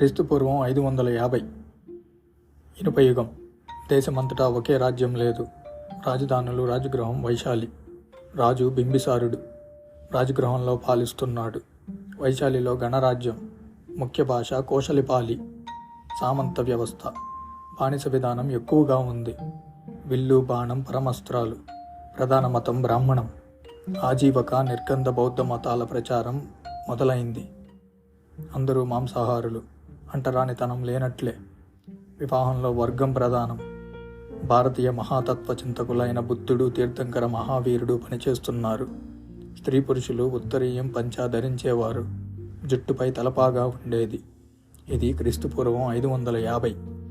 క్రీస్తుపూర్వం 550. ఇనుపయుగం. దేశమంతటా ఒకే రాజ్యం లేదు. రాజధానులు. రాజగృహం వైశాలి. రాజు బింబిసారుడు రాజగృహంలో పాలిస్తున్నాడు. వైశాలిలో గణరాజ్యం. ముఖ్య భాష కోశలిపాలి. సామంత వ్యవస్థ. బానిస విధానం ఎక్కువగా ఉంది. విల్లు బాణం పరమస్త్రాలు. ప్రధాన మతం బ్రాహ్మణం. ఆజీవక నిర్గంధ బౌద్ధ మతాల ప్రచారం మొదలైంది. అందరూ మాంసాహారులు. అంటరానితనం లేనట్లే. వివాహంలో వర్గం ప్రధానం. భారతీయ మహాతత్వ చింతకులైన బుద్ధుడు, తీర్థంకర మహావీరుడు పనిచేస్తున్నారు. స్త్రీ పురుషులు ఉత్తరీయం పంచా ధరించేవారు. జుట్టుపై తలపాగా ఉండేది. ఇది క్రీస్తుపూర్వం 550.